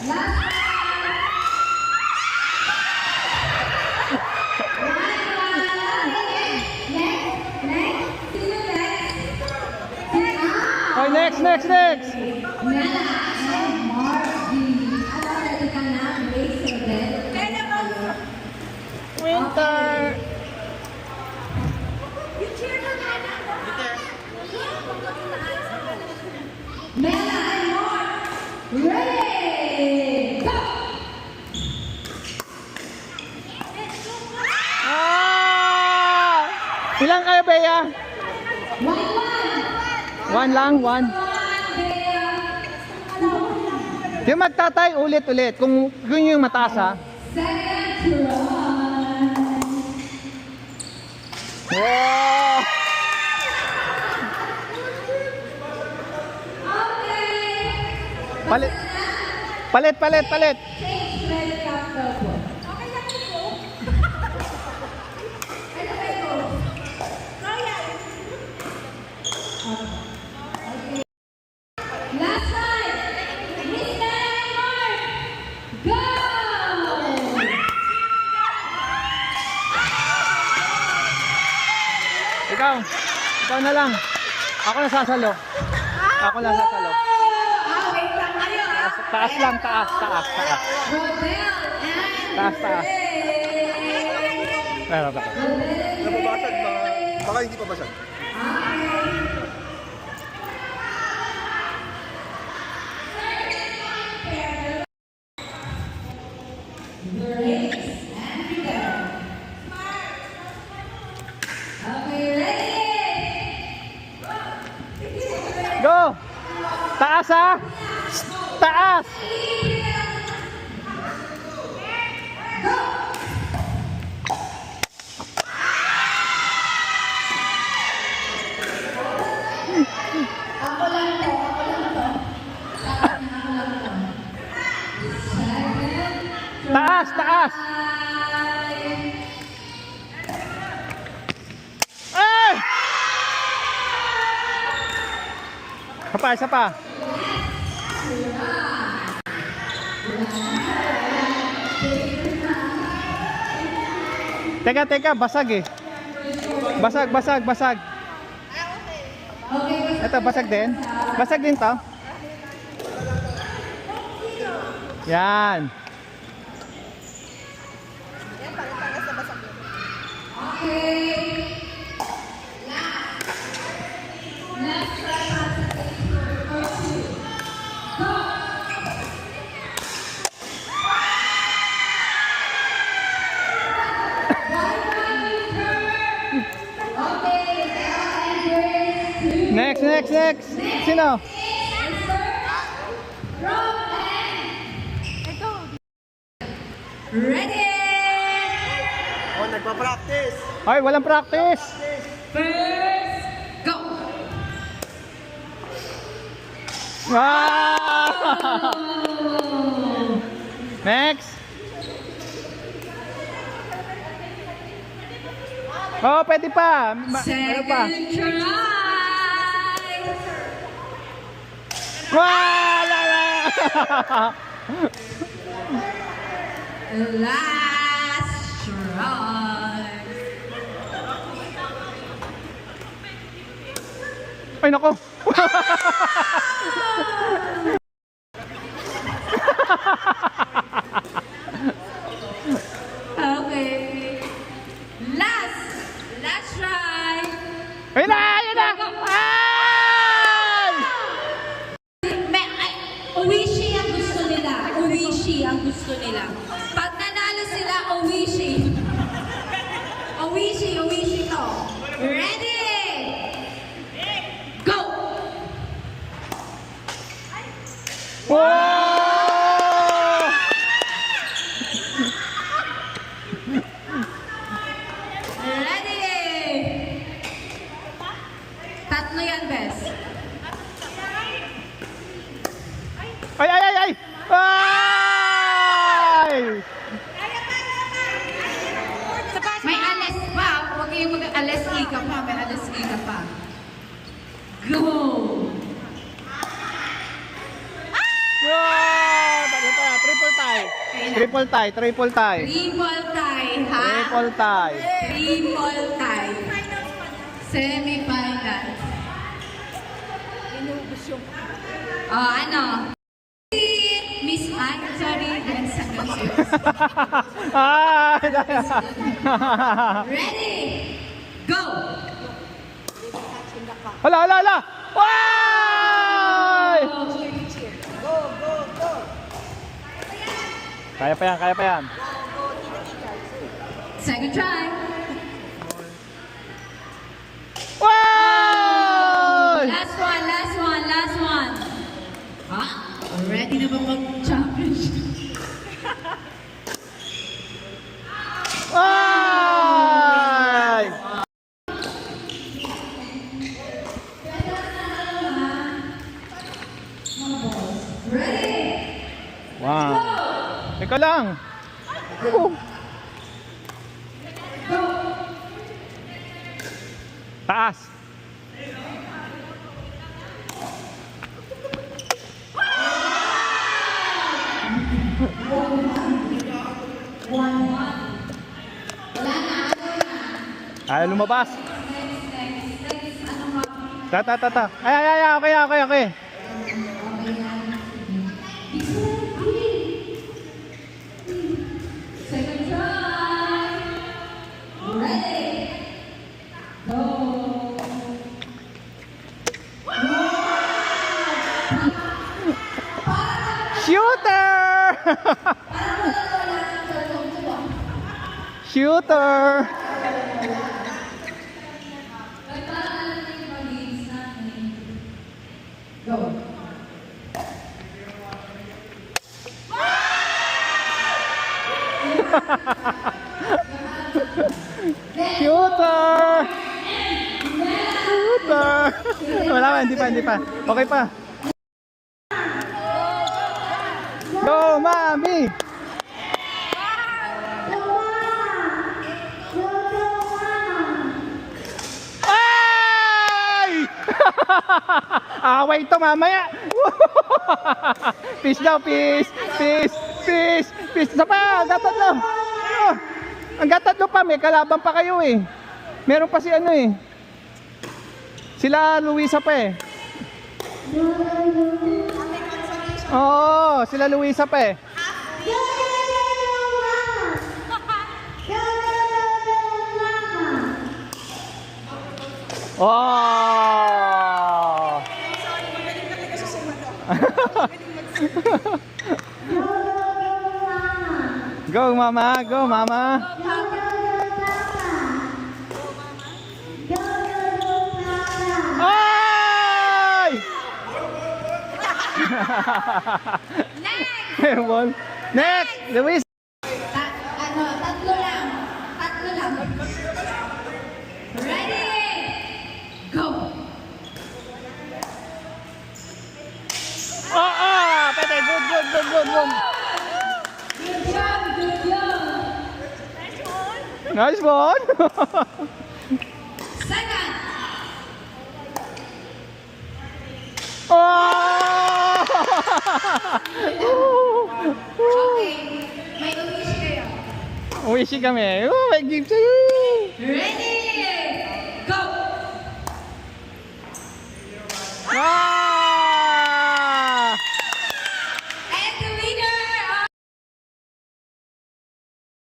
Oh, next. Winter. Mela and Mark, ready, go! Ilang kayo, Bea? One lang. Yung magtatay ulit. Kung yung mataas, ha? Second run. Wow! Okay. Palit. Change red cap po. Okay lang po. Ano ba ito? Kaya. Okay. Last time. Miss Mela and Mark. Go! Ikaw na lang. Ako na sasalo. Wait lang kayo ah. Taas lang, taas. Rodel and Taas. Pero. Nababasag ba? Baka hindi pa basag. Go! Taas, ha? Taas! Taas! Ay! Isa pa. Teka, basag eh. Basag. Ito, basag din. Basag din to. Yan. Next. Sino? Ready? Oh, nagpa-practice. Ay, walang practice. First, go! Wow! Next. Oh, pwede pa. Ano pa? Second try! Wala! Last try! Ay, nako. Okay. Last try! Ayun na! Uwishi ang gusto nila. Pag nanalo sila, Uwishi to. Ready? Go! Wow! Ready? Tatlo yan, Bes. Ay! Ay! May alas pa. Huwag kayong mag-alas-i ka pa. May alas-i ka pa. Go! Wow! Triple tie, triple tie. Triple tie, ha? Triple tie. Triple tie. Semi-final. Oh, ano? Miss Ann, sorry. Ah! Ready? Go! Hala, hala, hala! Why! Kaya pa yan, kaya pa yan. Second try. Why! Last one, last one, last one. Ha? Ready na ba mag-championship? Why! Wow. Teka lang. Oh. Taas. Ayaw lumabas. Ta. Ay, okay. Second try. Ready? Go. Shooter! Shooter! Go. Shooter! Shooter! Wala pa, hindi pa. Okay pa. Go, Mami! Ay! Away ito mamaya. Peace daw, peace. Isa pa, gatatlo. Ang gatatlo pa, may kalaban pa kayo eh. Meron pa si ano eh. Sila Luisa pa eh. Oo, sila Luisa pa eh. Oh! Go mama, go mama. Ay! Next! Next, Luis. Tatlo lang. Ready? Go! Pwede, good. Good job! Nice one. Second! Oh! Okay, may umish kayo. Uwishi kami. Oh, may gift sa'yo. Ready?